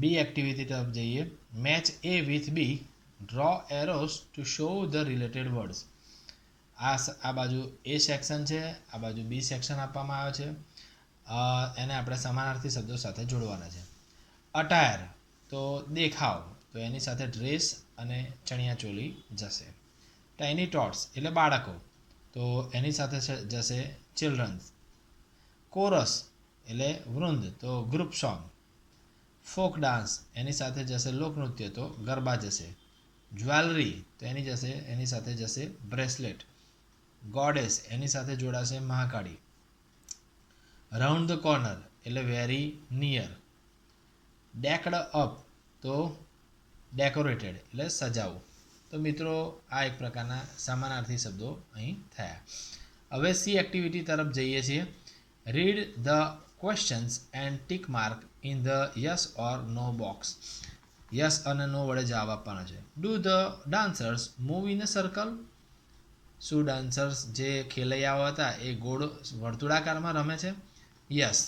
બી activity તરફ જઈએ. Match A with B, draw arrows to show the related words. આ બાજુ એ સેક્શન છે, આ બાજુ બી સેક્શન આપવામાં આવે છે. એને આપણે સમાનાર્થી શબ્દો સાથે જોડવાના છે. અટાયર તો દેખાવ, તો એની સાથે ડ્રેસ અને ચણિયાચોલી જશે. ટાઇની ટોટ્સ એટલે બાળકો, તો એની સાથે જશે ચિલ્ડ્રન્સ. કોરસ એટલે વૃંદ, તો ગ્રુપ સોંગ. ફોક ડાન્સ એની સાથે જશે લોકનૃત્ય, તો ગરબા જશે. જ્વેલરી તો એની સાથે જશે બ્રેસલેટ. ગોડેસ એની સાથે જોડાશે મહાકાળી. રાઉન્ડ ધ કોર્નર એટલે વેરી નિયર. ડેકડ અપ તો ડેકોરેટેડ એટલે સજાવું. તો મિત્રો આ એક પ્રકારના સમાનાર્થી શબ્દો અહીં થયા. હવે સી એક્ટિવિટી તરફ જઈએ છીએ. Read the questions and tick mark in the yes or no box. Yes અને નો વડે જવાબ આપવાનો છે. Do the dancers move in a circle. શું ડાન્સર્સ જે ખેલૈયાઓ હતા એ ગોળ વર્તુળાકારમાં રમે છે? Yes.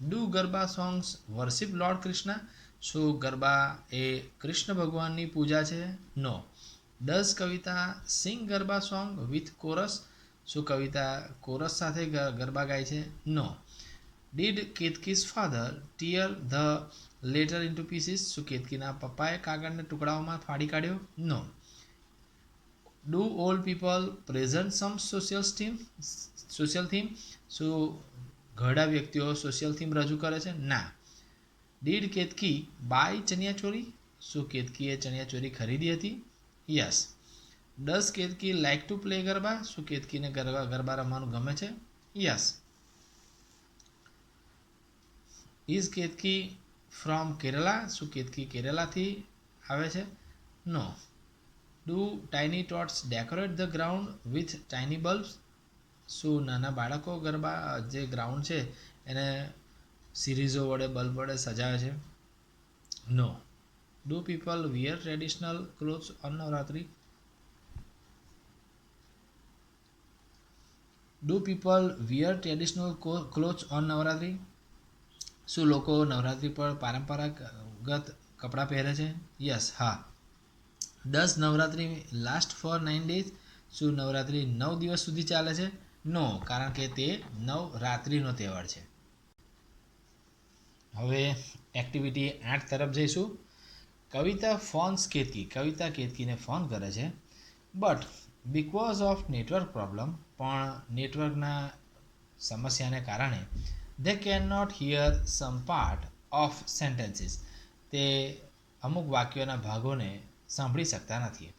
Do garba songs worship lord Krishna. શું ગરબા એ કૃષ્ણ ભગવાનની પૂજા છે? No. Does Kavita sing garba song with chorus. શું કવિતા કોરસ સાથે ગરબા ગાય છે? નો. Did Ketaki's father tear the letter into pieces. શું કેતકીના પપ્પાએ કાગળને ટુકડાઓમાં ફાડી કાઢ્યો? No. Do all people present some social theme. શું ઘરડા વ્યક્તિઓ સોશિયલ થીમ રજૂ કરે છે? ના. Did Ketaki buy chaniya choli. શું કેતકીએ ચણિયાચોરી ખરીદી હતી? Yes. Does Ketaki like to play garba. શું કેતકીને ગરબા રમવાનું ગમે છે? Yes. Is Ketaki from Kerala. શું કેતકી કેરલાથી આવે છે? No. Do tiny tots decorate the ground with tiny bulbs. શું નાના બાળકો ગરબા જે ગ્રાઉન્ડ છે એને સિરીઝો વડે બલ્બ વડે સજાવે છે? No. Do people wear traditional clothes on Navratri. Do people wear traditional clothes on Navratri. શું લોકો નવરાત્રી પર પરંપરાગત કપડાં પહેરે છે? યસ, હા. Does Navratri last for 9 days. શું નવરાત્રી 9 દિવસ સુધી ચાલે છે? નો, કારણ કે તે નવરાત્રિનો તહેવાર છે. હવે એક્ટિવિટી 8 તરફ જઈશું. કવિતા ફોન્સ કેતકી. કવિતા કેતકીને ફોન કરે છે. But because of network problem, પણ નેટવર્કના સમસ્યાને કારણે they cannot hear some part of sentences. તે અમુક વાક્યોના ભાગોને સાંભળી શકતા નથી.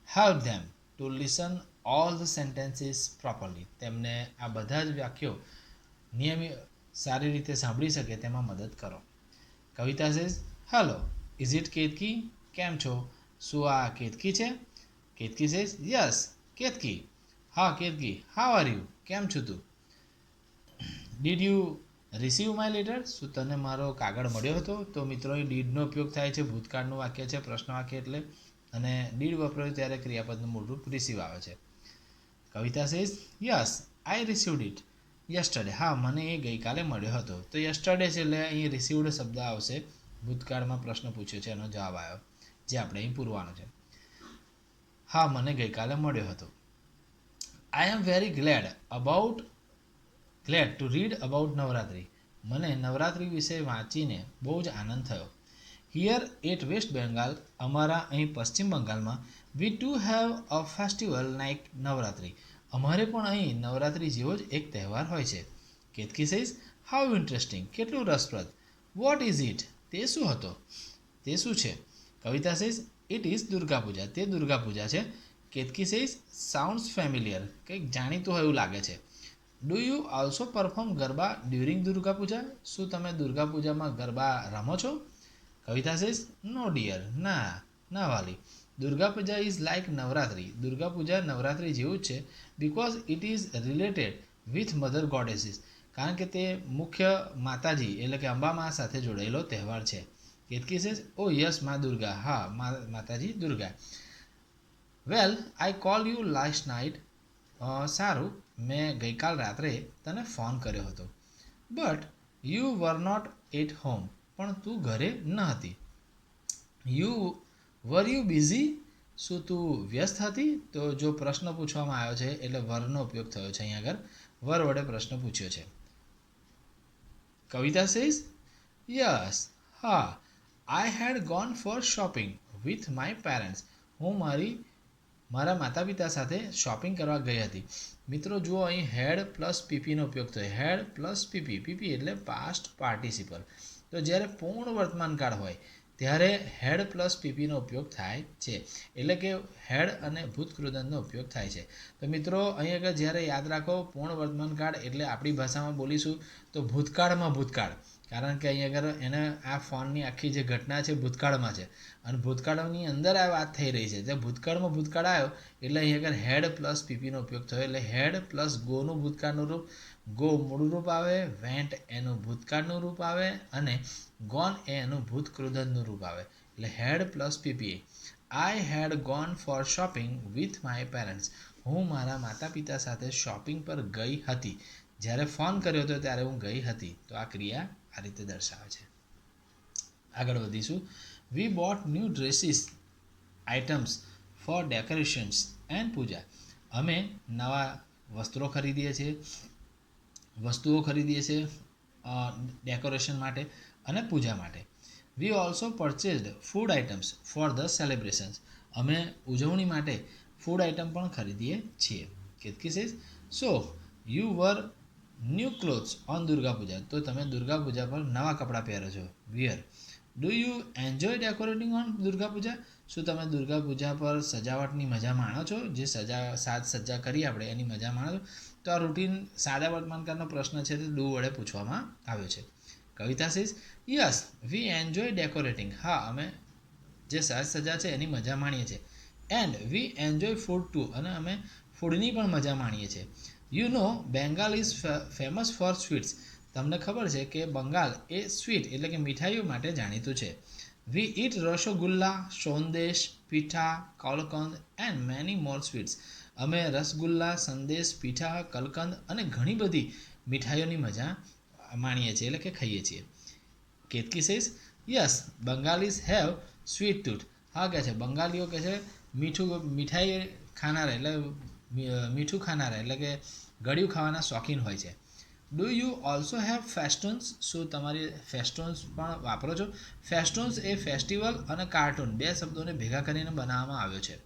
Help them to listen all the sentences properly. તેમને આ બધા જ વાક્યો નિયમિત સારી રીતે સાંભળી શકે તેમાં મદદ કરો. Kavita says, hello, is it Ketaki. કેમ છો? શું આ કેતકી છે? Ketaki says, yes. કેતકી. હા કેતકી, હાઉ આર યુ. કેમ છું તું? Did you receive my letter. શું તને મારો કાગળ મળ્યો હતો? તો મિત્રો એ ડીડનો ઉપયોગ થાય છે, ભૂતકાળનું વાક્ય છે, પ્રશ્ન વાક્ય એટલે, અને ડીડ વપરાયું ત્યારે ક્રિયાપદનું મૂળરૂપ રિસીવ આવે છે. Kavita says, yes I received it yesterday. હા, મને એ ગઈકાલે મળ્યો હતો. તો યસ્ટરડે છે એટલે અહીં રિસીવડ શબ્દ આવશે. ભૂતકાળમાં પ્રશ્ન પૂછ્યો છે એનો જવાબ આવ્યો, જે આપણે અહીં પૂરવાનો છે. હા, મને ગઈકાલે મળ્યો હતો. I am very glad to read about Navratri. મને નવરાત્રી વિશે વાંચીને બહુ જ આનંદ થયો. Here at West Bengal. અમારા અહીં પશ્ચિમ બંગાળમાં we too have a festival like Navratri. અમારે પણ અહીં નવરાત્રી જેવો જ એક તહેવાર હોય છે. Ketaki says, how interesting. કેટલું રસપ્રદ. What is it. તે શું હતો? તે શું છે? Kavita says, it is Durga Puja. તે દુર્ગા પૂજા છે. Ketaki says, sounds familiar. કંઈક જાણીતું હોય એવું લાગે છે. Do you also perform garba during Durga Puja. શું તમે દુર્ગા પૂજામાં ગરબા રમો છો? Kavita says, no dear. ના, ના વાલી. Durga Puja is like Navratri. દુર્ગા પૂજા નવરાત્રી જેવું જ છે. Because it is related with mother goddesses. કારણ કે તે મુખ્ય માતાજી એટલે કે અંબા મા સાથે જોડાયેલો તહેવાર છે. કેતકી સેઝ, ઓ યસ મા દુર્ગા. હા, માતાજી Durga. Well, I call you last night. સારું, મેં ગઈકાલ રાત્રે તને ફોન કર્યો હતો. But you were not at home. પણ તું ઘરે ન હતી. યુ વર યુ બિઝી, શું તું વ્યસ્ત હતી? તો જો પ્રશ્ન પૂછવામાં આવ્યો છે એટલે વરનો ઉપયોગ થયો છે અહીંયા આગળ, વર વડે પ્રશ્ન પૂછ્યો છે. કવિતા સેઝ યસ, હા, I had gone for shopping with my parents. હું મારા માતા પિતા સાથે શોપિંગ કરવા ગઈ હતી. મિત્રો જુઓ અહીં હેડ પ્લસ પીપીનો ઉપયોગ થયો. હેડ પ્લસ પીપી, પીપી એટલે પાસ્ટ પાર્ટિસિપલ. તો જ્યારે પૂર્ણ વર્તમાનકાળ હોય ત્યારે હેડ પ્લસ પીપીનો ઉપયોગ થાય છે. એટલે કે હેડ અને ભૂતકૃદંતનો ઉપયોગ થાય છે. તો મિત્રો અહીં આગળ જ્યારે યાદ રાખો પૂર્ણ વર્તમાનકાળ એટલે આપણી ભાષામાં બોલીશું તો ભૂતકાળમાં ભૂતકાળ, કારણ કે અહીં આગળ એને આ ફોનની આખી જે ઘટના છે ભૂતકાળમાં છે અને ભૂતકાળની અંદર આ વાત થઈ રહી છે. જે ભૂતકાળમાં ભૂતકાળ આવ્યો એટલે અહીં આગળ હેડ પ્લસ પીપીનો ઉપયોગ થયો. એટલે હેડ પ્લસ ગોનું ભૂતકાળનું રૂપ, ગો મૂળ રૂપ આવે, વેન્ટ એનું ભૂતકાળનું રૂપ આવે અને ગોન એ એનું ભૂતકૃદંતનું રૂપ આવે. એટલે had plus PP. I had gone for shopping with my parents. હું મારા માતા પિતા સાથે શોપિંગ પર ગઈ હતી. જ્યારે ફોન કર્યો હતો ત્યારે હું ગઈ હતી. તો આ ક્રિયા આ રીતે દર્શાવે છે. આગળ વધીશું. We bought new dresses items for decorations and puja. અમે નવા વસ્તુઓ ખરીદીએ છીએ ડેકોરેશન માટે અને પૂજા માટે. We also purchased food items for the celebrations. અમે ઉજવણી માટે ફૂડ આઇટમ પણ ખરીદીએ છીએ. Ketaki says so you were new clothes on Durga Puja. તો તમે દુર્ગા પૂજા પર નવા કપડાં પહેરો છો. Wear. Do you enjoy decorating on Durga Puja. શું તમે દુર્ગા પૂજા પર સજાવટની મજા માણો છો? જે સાજ સજ્જા કરી આપણે એની મજા માણો છો? તો આ રૂટીન સાદા વર્તમાનકાળનો પ્રશ્ન છે તે ડુ વડે પૂછવામાં આવ્યો છે. Kavita says yes we enjoy decorating. હા, અમે જે સાજ સજા છે એની મજા માણીએ છીએ. And we enjoy food two. અને અમે ફૂડની પણ મજા માણીએ છીએ. You know Bengal is famous for sweets. તમને ખબર છે કે બંગાળ એ સ્વીટ એટલે કે મીઠાઈઓ માટે જાણીતું છે. વી ઇટ રસોગુલ્લા, સંદેશ, પીઠા, કલકંદ એન્ડ મેની મોર સ્વીટ્સ. અમે રસગુલ્લા, સંદેશ, પીઠા, કલકંદ અને ઘણી બધી મીઠાઈઓની મજા માણીએ છીએ એટલે કે ખાઈએ છીએ. Ketaki says yes Bengalis have sweet tooth. હા કહે છે બંગાળીઓ કહે છે મીઠાઈ ખાનારા એટલે મીઠું ખાનારા એટલે કે ગળ્યું ખાવાના શોખીન હોય છે. Do you also have festoons. શું તમારી ફેસ્ટોન્સ પણ વાપરો છો? ફેસ્ટોન્સ એ ફેસ્ટિવલ અને કાર્ટૂન બે શબ્દોને ભેગા કરીને બનાવવામાં આવ્યો છે.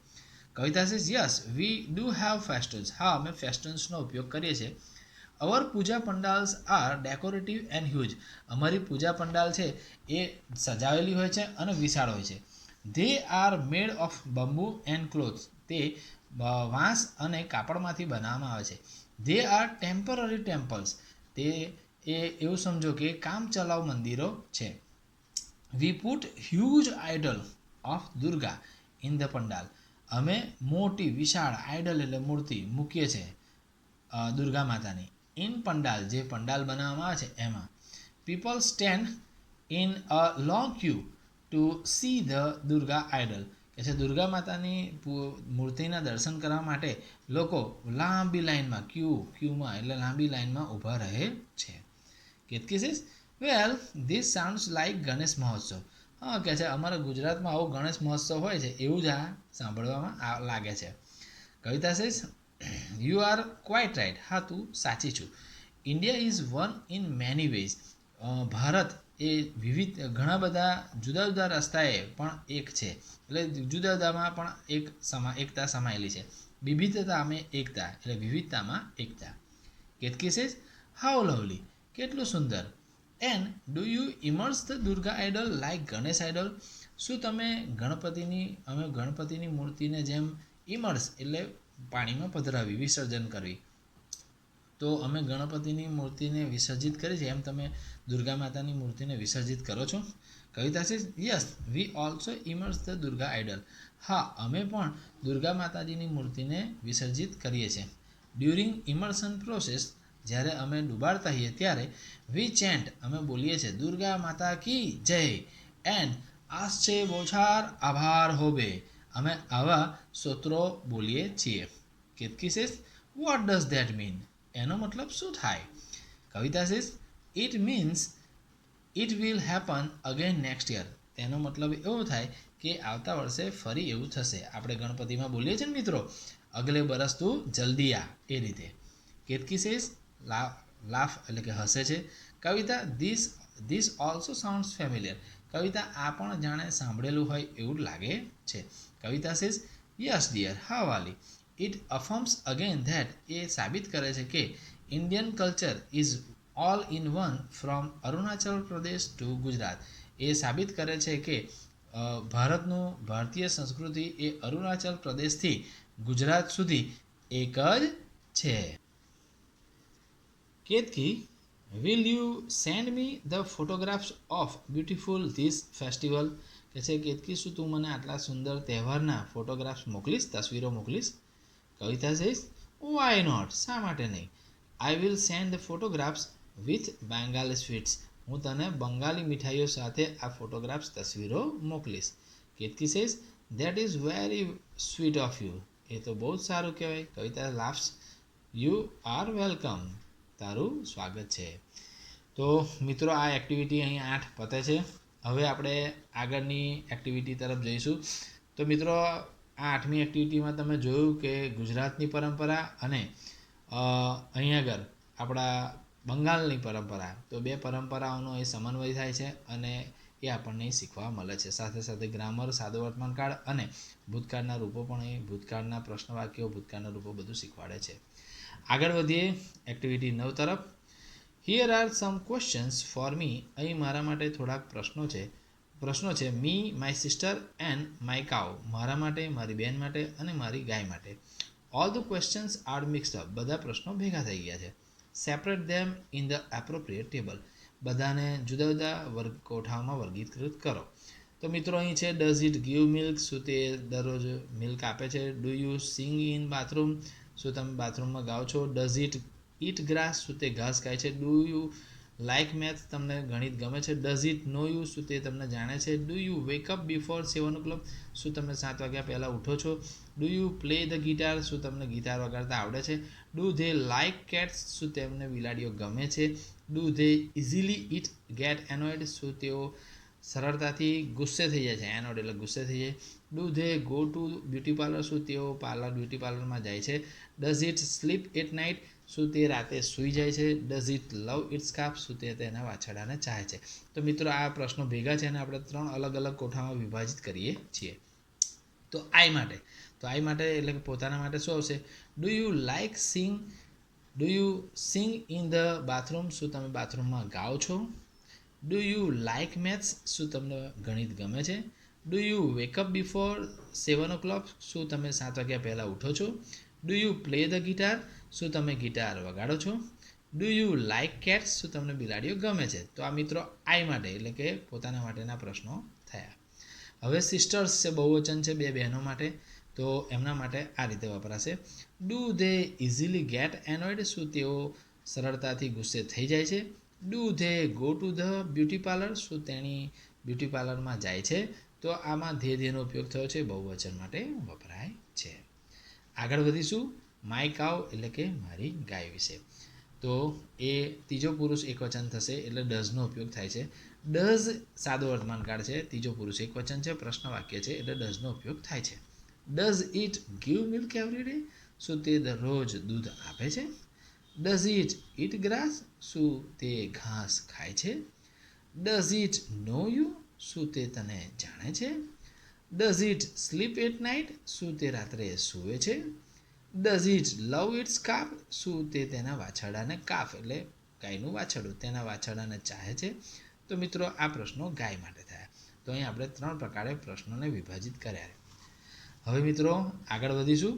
Kavita says yes we do have festoons. હા, અમે ફેસ્ટોન્સનો ઉપયોગ કરીએ છીએ. Our puja pandals are decorative and huge. અમારી પૂજા પંડાલ છે એ સજાવેલી હોય છે અને વિશાળ હોય છે. They are made of bamboo and clothes. તે વાંસ અને કાપડમાંથી બનાવવામાં આવે છે. They are temporary temples. તે એવું સમજો કે કામ ચલાઉ મંદિરો છે. We put huge idol of Durga in the pandal. અમે મોટી વિશાળ આઇડલ એટલે મૂર્તિ મૂકીએ છીએ દુર્ગા માતાની. ઇન પંડાલ જે પંડાલ બનાવવામાં આવે છે એમાં. People stand in a long queue to see the Durga idol. કે છે દુર્ગા માતાની મૂર્તિના દર્શન કરવા માટે લોકો લાંબી લાઇનમાં ક્યુમાં એટલે લાંબી લાઇનમાં ઊભા રહે છે. Ketaki says well this sounds like Ganesh મહોત્સવ. હા કહે છે અમારા ગુજરાતમાં આવો ગણેશ મહોત્સવ હોય છે એવું જ આ સાંભળવામાં લાગે છે. Kavita says you are quite right. હા, તું સાચી છું. India is one in many ways. Bharat એ વિવિધ ઘણા બધા જુદા જુદા રસ્તાએ પણ એક છે. એટલે જુદા જુદામાં પણ એકતા સમાયેલી છે. વિવિધતામાં એકતા એટલે વિવિધતામાં એકતા. Ketaki says how lovely. કેટલું સુંદર. And do you immerse the Durga idol like Ganesh idol. શું તમે અમે ગણપતિની મૂર્તિને જેમ ઇમર્સ એટલે પાણીમાં પધરાવી વિસર્જન કરવી. તો અમે ગણપતિની મૂર્તિને વિસર્જિત કરી છે એમ તમે દુર્ગા માતાની મૂર્તિને વિસર્જિત કરો છો. કવિતા છે yes we also immerse the Durga idol. હા, અમે પણ દુર્ગા માતાજીની મૂર્તિને વિસર્જિત કરીએ છીએ. During immersion process. જ્યારે અમે ડૂબાડતા હોઈએ ત્યારે વી ચેન્ટ અમે બોલીએ છીએ દુર્ગા માતા કી જય એન્ડ આસ્ચે બોછાર આભાર હોબે. અમે આવા સ્તોત્રો બોલીએ છીએ. Ketaki says what does that mean. એનો મતલબ શું થાય? Kavita says it means it will happen again next year. તેનો મતલબ એવો થાય કે આવતા વર્ષે ફરી એવું થશે. આપણે ગણપતિમાં બોલીએ છીએ ને મિત્રો, અગલે બરસ તું જલ્દી આ, એ રીતે. કેતકી સેઝ લાફ એટલે કે હસે છે. કવિતા ધીસ ઓલ્સો સાઉન્ડ્સ ફેમિલિયર. કવિતા આ પણ જાણે સાંભળેલું હોય એવું લાગે છે. કવિતા સેઝ યસ ડિયર, હા વાલી. ઇટ અફર્મ્સ અગેન ધેટ, એ સાબિત કરે છે કે Indian culture is all in one from Arunachal Pradesh two Gujarat. એ સાબિત કરે છે કે ભારતીય સંસ્કૃતિ એ અરુણાચલ પ્રદેશથી ગુજરાત સુધી એક જ છે. Ketaki, will you send me the photographs of beautiful this festival. કે છે કેતકી, શું તું મને આટલા સુંદર તહેવારના ફોટોગ્રાફ્સ મોકલીશ, તસવીરો મોકલીશ? કવિતા સેઝ વાય નોટ, શા માટે નહીં. I will send the photographs with Bengali sweets. હું તને બંગાળી મીઠાઈઓ સાથે આ ફોટોગ્રાફ્સ તસવીરો મોકલીશ. Ketaki says that is very sweet of you. એ તો બહુ જ સારું કહેવાય. Kavita laughs you are welcome. તારું સ્વાગત છે. તો મિત્રો આ એક્ટિવિટી અહીં 8 પતે છે. હવે આપણે આગળની એક્ટિવિટી તરફ જઈશું. તો મિત્રો આ 8મી એક્ટિવિટીમાં તમે જોયું કે ગુજરાતની પરંપરા અને અહીં આગળ આપણા બંગાળની પરંપરા, તો બે પરંપરાઓનો એ સમન્વય થાય છે અને એ આપણને શીખવા મળે છે. સાથે સાથે ગ્રામર, સાદો વર્તમાનકાળ અને ભૂતકાળના રૂપો પણ, એ ભૂતકાળના પ્રશ્ન વાક્યો, ભૂતકાળના રૂપો બધું શીખવાડે છે. આગળ વધીએ એક્ટિવિટી 9 તરફ. Here are some questions for me. અહીં મારા માટે થોડાક પ્રશ્નો છે. Me, my sister and my cow. મારા માટે, મારી બહેન માટે અને મારી ગાય માટે. All the questions are mixed up. બધા પ્રશ્નો ભેગા થઈ ગયા છે. Separate them in the appropriate table. બધાને જુદા જુદા કોઠાઓમાં વર્ગીકૃત કરો. તો મિત્રો અહીં છે, ડઝ ઇટ ગીવ મિલ્ક. શું તે દરરોજ મિલ્ક આપે છે? Do you sing in bathroom. શું તમે બાથરૂમમાં ગાઓ છો? Does it eat grass. શું તે ઘાસ ખાય છે? Do you like math. તમને ગણિત ગમે છે? Does it know you. શું તે તમને જાણે છે? Do you wake up before 7 o'clock. શું તમે 7 વાગ્યા પહેલાં ઉઠો છો? Do you play the guitar. શું તમને ગિટાર વગાડતા આવડે છે? Do they like cats. શું તેમને બિલાડીઓ ગમે છે? Do they easily it get annoyed. શું તેઓ સરળતાથી ગુસ્સે થઈ જાય છે? એનોડ એટલે ગુસ્સે થઈ જાય. Do they go to beauty parlour. શું તેઓ બ્યુટી પાર્લરમાં જાય છે? Does it sleep at night. શું તે રાતે સૂઈ જાય છે? Does it love its calf. શું તે તેના વાછરડાને ચાહે છે? તો મિત્રો આ પ્રશ્નો ભેગા છે અને આપણે 3 અલગ અલગ કોઠામાં વિભાજિત કરીએ છીએ. તો આઈ માટે એટલે કે પોતાના માટે શું આવશે? Do you like sing. Do you sing in the bathroom. શું તમે બાથરૂમમાં ગાઓ છો? Do you like maths. શું તમને ગણિત ગમે છે? Do you wake up before 7 o'clock. શું તમે 7 વાગ્યા પહેલાં ઉઠો છો? Do you play the guitar. શું તમે ગિટાર વગાડો છો? Do you like cats. શું તમને બિલાડીઓ ગમે છે? તો આ મિત્રો આઈ માટે એટલે કે પોતાના માટેના પ્રશ્નો થયા. હવે સિસ્ટર્સ છે, બહુવચન છે, 2 બહેનો માટે. તો એમના માટે આ રીતે વપરાશે. Do they easily get annoyed. શું તેઓ સરળતાથી ગુસ્સે થઈ જાય છે? Do they go to the beauty parlour. શું તેણી બ્યુટી પાર્લરમાં જાય છે? તો આમાં ધેનો ઉપયોગ થયો છે, બહુવચન માટે વપરાય છે. આગળ વધીશું માય કાઉ એટલે કે મારી ગાય વિશે. તો એ ત્રીજો પુરુષ એકવચન થશે એટલે ડઝનો ઉપયોગ થાય છે. ડઝ સાદો વર્તમાનકાળ છે, ત્રીજો પુરુષ એકવચન છે, પ્રશ્ન વાક્ય છે એટલે ડઝનો ઉપયોગ થાય છે. Does it give milk every day. શું તે દરરોજ દૂધ આપે છે? Does it eat grass. શું તે ઘાસ ખાય છે? Does it know you. શું તે તને જાણે છે? Does it sleep at night. શું તે રાત્રે સૂવે છે? Does it love its calf. શું તે તેના વાછરડાને, કાફ એટલે ગાયનું વાછરડું, તેના વાછરડાને ચાહે છે? તો મિત્રો આ પ્રશ્નો ગાય માટે થયા. તો અહીં આપણે 3 પ્રકારે પ્રશ્નોને વિભાજિત કર્યા. હવે મિત્રો આગળ વધીશું.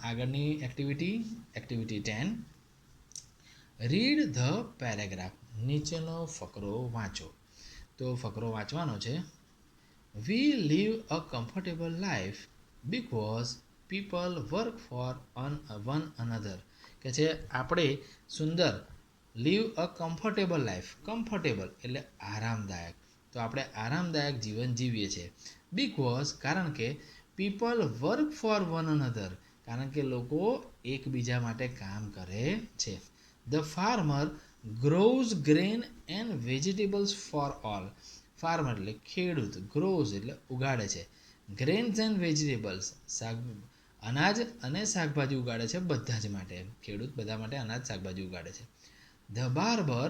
આગળની એક્ટિવિટી 10. Read the paragraph. નીચેનો ફકરો વાંચો. તો ફકરો વાંચવાનો છે. We live a comfortable life because people work for one another. કે છે આપણે સુંદર live a comfortable life. Comfortable એટલે આરામદાયક. તો આપણે આરામદાયક જીવન જીવીએ છીએ. બીકોઝ કારણ કે people work for one another કારણ કે લોકો એકબીજા માટે કામ કરે છે. The farmer grows grain and vegetables for all. Farmer એટલે ખેડૂત, ગ્રોઝ એટલે ઉગાડે છે, ગ્રેન્સ એન્ડ વેજીટેબલ્સ અનાજ અને શાકભાજી ઉગાડે છે બધા જ માટે, ખેડૂત બધા માટે અનાજ શાકભાજી ઉગાડે છે. The barber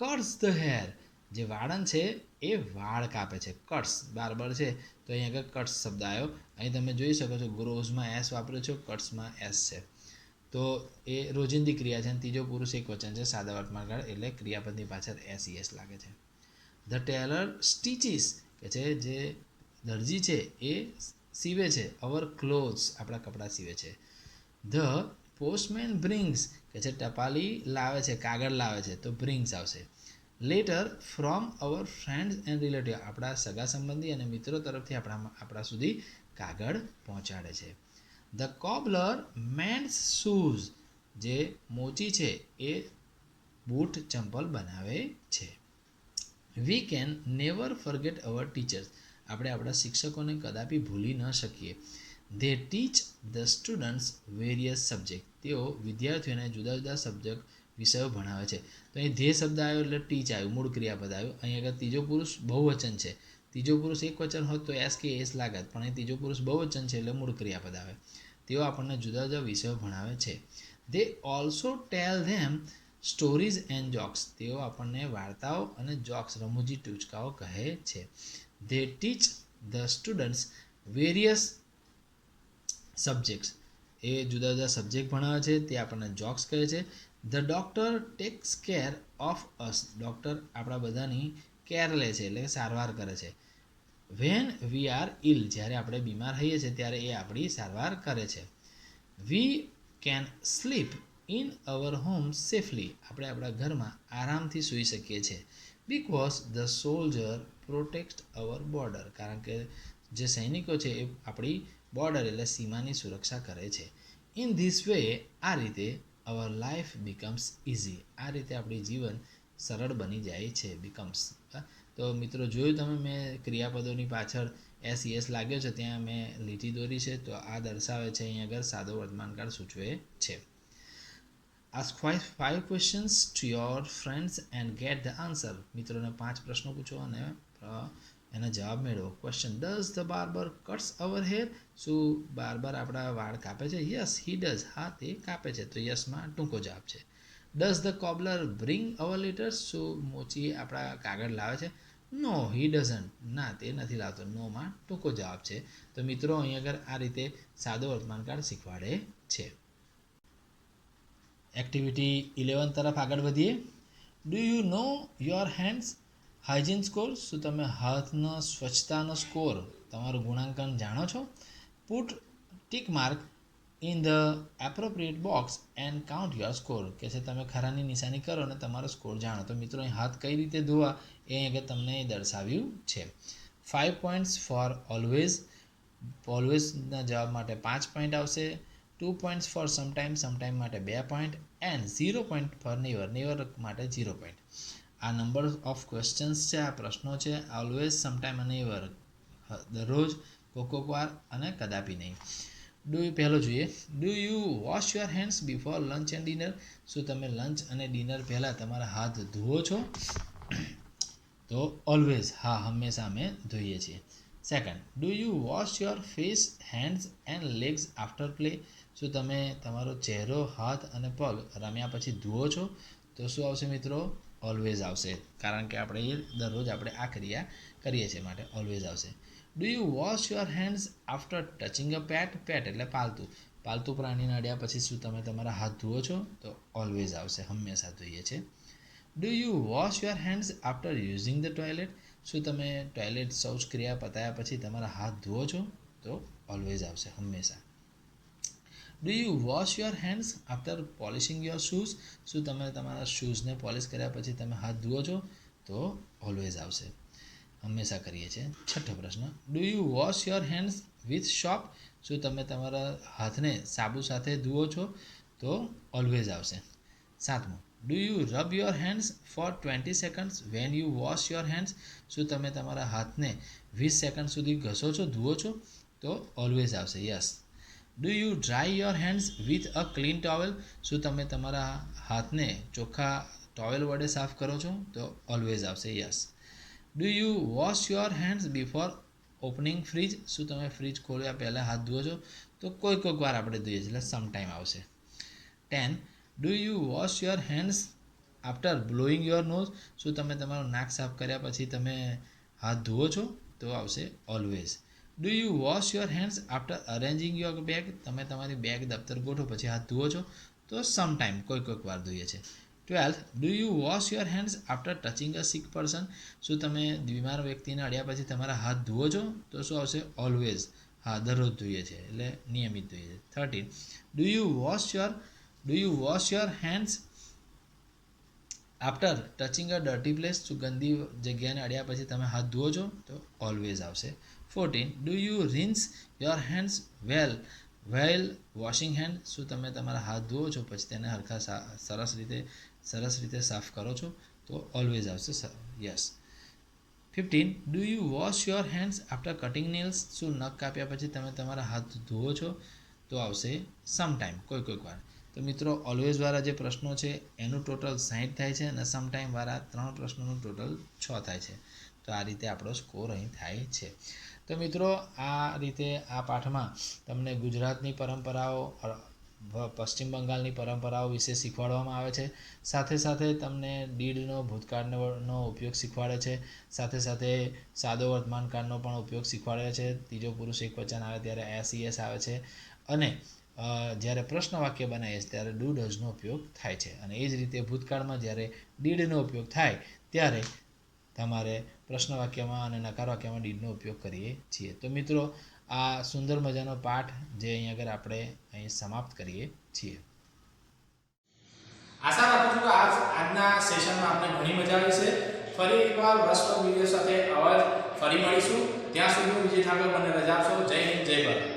cuts the hair, જે વાળંદ છે એ વાળ કાપે છે. કટ્સ બાર્બર છે તો અહીં આગળ કટ્સ શબ્દ આવ્યો. અહીં તમે જોઈ શકો છો ગ્રોઝમાં એસ વાપર્યો છે, કટ્સમાં એસ છે. તો એ રોજિંદી ક્રિયા છે અને ત્રીજો પુરુષ એક વચન છે, સાદા વર્તમાનકાળ એટલે ક્રિયાપદની પાછળ એસ લાગે છે. ધ ટેલર સ્ટીચીસ કે છે જે દરજી છે એ સીવે છે, અવર ક્લોથ્સ આપણા કપડાં સીવે છે. ધ પોસ્ટમેન બ્રિંગ્સ કે છે ટપાલી લાવે છે, કાગળ લાવે છે તો બ્રિંગ્સ આવશે. Letter from hour friends and relative, આપણા સગા સંબંધી અને મિત્રો તરફથી આપણા સુધી કાગળ પહોંચાડે છે. ધ કોબલર મેન્ડ્સ શૂઝ, જે મોચી છે એ બૂટ ચંપલ બનાવે છે. We can never forget hour teachers, આપણે આપણા શિક્ષકોને કદાપી ભૂલી ન શકીએ. They teach the students various subject, તેઓ વિદ્યાર્થીઓને જુદા જુદા સબ્જેક્ટ વિષયો ભણાવે છે. તો અહીં ધે શબ્દ આવ્યો એટલે ટીચ આવ્યું, મૂળ ક્રિયાપદ આવ્યું. અહીં આગળ ત્રીજો પુરુષ બહુવચન છે, ત્રીજો પુરુષ એક વચન હોત તો એસ કે એસ લાગત, પણ અહીં ત્રીજો પુરુષ બહુવચન છે એટલે મૂળ ક્રિયાપદ આવે. તેઓ આપણને જુદા જુદા વિષયો ભણાવે છે. They also tell them stories and jokes, તેઓ આપણને વાર્તાઓ અને જોક્સ રમૂજી ટૂચકાઓ કહે છે. They teach the students various subjects, એ જુદા જુદા સબ્જેક્ટ ભણાવે છે, તે આપણને જોક્સ કહે છે. The doctor tax care of us, doctor આપણા બધાની કેર લે છે એટલે સારવાર કરે છે. વેન વી આર ઇલ, જ્યારે આપણે બીમાર હોઈએ છીએ ત્યારે એ આપણી સારવાર કરે છે. We can slip in our home safely, આપણે આપણા ઘરમાં આરામથી સૂઈ શકીએ છીએ. Because the soldier protect our border, કારણ કે જે સૈનિકો છે એ આપણી બોર્ડર એટલે સીમાની સુરક્ષા કરે છે. ઇન ધીસ વે, આ રીતે અવર લાઈફ બીકમ્સ ઇઝી, આ રીતે આપણી જીવન સરળ બની જાય છે. બીકમ્સ. તો મિત્રો જોયું તમે, મેં ક્રિયાપદોની પાછળ એસ લાગ્યો છે ત્યાં મેં લીટી દોરી છે, તો આ દર્શાવે છે અહીં આગળ સાદો વર્તમાનકાળ સૂચવે છે. Ask 5 questions to your friends and get the answer. મિત્રોને 5 પ્રશ્નો પૂછો અને એના જવાબ મેળવો. Question, does the barber cuts our hair, શું બાર્બર આપણા વાળ કાપે છે? યસ હી ડઝ, હા તે કાપે છે, તો યસમાં ટૂંકો જવાબ છે. Does the cobbler bring our letters, શું મોચી આપણા કાગળ લાવે છે? નો હી ડઝન્ટ, ના તે નથી લાવતો, નોમાં ટૂંકો જવાબ છે. તો મિત્રો અહીં આગળ આ રીતે સાદો વર્તમાનકાળ શીખવાડે છે. એક્ટિવિટી 11 તરફ આગળ વધીએ. Do you know your hands hygiene score, શું તમે હાથનો સ્વચ્છતાનો સ્કોર તમારું ગુણાંકન જાણો છો? Put tick mark in the appropriate box and count your score, કે છે તમે ખરાની નિશાની કરો અને તમારો સ્કોર જાણો. તો મિત્રો અહીં હાથ કઈ રીતે ધોવા એ આગળ તમને દર્શાવ્યું છે. 5 પોઈન્ટ્સ ફોર ઓલવેઝ, ઓલવેઝના જવાબ માટે 5 પોઈન્ટ આવશે. 2 પોઈન્ટ્સ ફોર સમટાઈમ, સમટાઈમ માટે 2 point, and 0 point for never, never માટે 0 પોઈન્ટ. આ નંબર ઓફ ક્વેશ્ચન્સ છે, આ પ્રશ્નો છે. ઓલવેઝ, સમટાઈમ અને નેવર દરરોજ, કોક વાર અને કદાપી નહીં. પહેલો જોઈએ. Do you wash your hands before lunch and dinner, શું તમે લંચ અને ડિનર પહેલાં તમારા હાથ ધુઓ છો? તો ઓલવેઝ, હા હંમેશા અમે ધોઈએ છીએ. Second, do you wash your face, hands and legs after play, શું તમે તમારો ચહેરો, હાથ અને પગ રમ્યા પછી ધુઓ છો? તો શું આવશે મિત્રો? ઓલવેઝ આવશે, કારણ કે આપણે દરરોજ આપણે આ ક્રિયા કરીએ છીએ માટે ઓલવેઝ આવશે. Do you wash your hands after touching a pet, pet એટલે પાલતુ પ્રાણીને અડ્યા પછી શું તમે તમારા હાથ ધુઓ છો? તો ઓલવેઝ આવશે, હંમેશા ધોઈએ છીએ. Do you wash your hands after using the toilet, શું તમે ટોયલેટ શૌચ ક્રિયા પતાયા પછી તમારા હાથ ધુઓ છો? તો ઓલવેઝ આવશે, હંમેશા. Do you wash your hands after polishing your shoes, શું તમે તમારા શૂઝને પોલિશ કર્યા પછી તમે હાથ ધુઓ છો? તો ઓલવેઝ આવશે, હંમેશા કરીએ છીએ. છઠ્ઠો પ્રશ્ન, do you wash your hands with soap, શું તમે તમારા હાથને સાબુ સાથે ધુઓ છો? તો ઓલવેઝ આવશે. સાતમું, do you rub your hands for 20 seconds when you wash your hands, શું તમે તમારા હાથને 20 સેકન્ડ સુધી ઘસો છો, ધુઓ છો? તો ઓલવેઝ આવશે, yes. Do you dry your hands with a clean towel, શું તમે તમારા હાથને ચોખ્ખા ટોવેલ વડે સાફ કરો છો? તો ઓલવેઝ આવશે, yes. Do you wash your hands before opening fridge, શું તમે ફ્રીજ ખોલ્યા પહેલાં હાથ ધુઓ છો? તો કોઈક વાર આપણે ધોઈએ છીએ, એટલે સમટાઈમ આવશે. 10. Do you wash your hands after blowing your nose, શું તમે તમારું નાક સાફ કર્યા પછી તમે હાથ ધુઓ છો? તો આવશે always. Do you wash your hands after arranging your bag, તમે તમારી બેગ દફતર ગોઠવો પછી હાથ ધુઓ છો? તો સમટાઈમ કોઈક વાર ધોઈએ છે. 12. Do you wash your hands after touching a sick person, શું તમે બીમાર વ્યક્તિને અડ્યા પછી તમારા હાથ ધુઓ છો? તો શું આવશે? ઓલવેઝ. હા, દરરોજ ધોઈએ છે, એટલે નિયમિત ધોઈએ છે. 13. Do you wash your hands after touching a dirty place, શું ગંદી જગ્યાને અડ્યા પછી તમે હાથ ધુઓ છો? તો ઓલવેઝ આવશે. 14. Do you rinse your hands well washing hand, શું તમે તમારા હાથ ધુઓ છો પછી તેને હરખા સરસ રીતે સાફ કરો છો? તો ઓલવેઝ આવશે. Yes. 15. Do you wash your hands after cutting nails, શું નખ કાપ્યા પછી તમે તમારા હાથ ધુઓ છો? તો આવશે સમટાઈમ, કોઈક વાર. તો મિત્રો, ઓલવેઝ વાળા જે પ્રશ્નો છે એનું ટોટલ 60 થાય છે અને સમટાઈમ વાળા 3 પ્રશ્નોનું ટોટલ 6 થાય છે. તો આ રીતે આપણો સ્કોર અહીં થાય છે. તો મિત્રો, આ રીતે આ પાઠમાં તમને ગુજરાતની પરંપરાઓ, પશ્ચિમ બંગાળની પરંપરાઓ વિશે શીખવાડવામાં આવે છે. સાથે તમને ડીડનો ભૂતકાળનો ઉપયોગ શીખવાડે છે. સાથે સાદો વર્તમાનકાળનો પણ ઉપયોગ શીખવાડે છે. ત્રીજો પુરુષ એકવચન આવે ત્યારે એસ આવે છે. અને જ્યારે પ્રશ્ન વાક્ય બનાવીએ ત્યારે ડુ ડઝનો ઉપયોગ થાય છે. અને એ જ રીતે ભૂતકાળમાં જ્યારે ડીડનો ઉપયોગ થાય ત્યારે તમારે પ્રશ્ન વાક્યમાં અને નકાર વાક્યમાં ડીડનો ઉપયોગ કરીએ છીએ. તો મિત્રો, આ સુંદર મજાનો પાઠ જે અહીં આગળ આપણે અહીં સમાપ્ત કરીએ છીએ. આશા રાખું છું કે આજના સેશનમાં આપણે ઘણી મજા આવી છે. ફરી એકવાર રસપ્રદ વિડીયો સાથે ફરી મળીશું. ત્યાં સુધી વિજય ઠાકર મને રજા આપશો. જય હિન્દ, જય ભારત.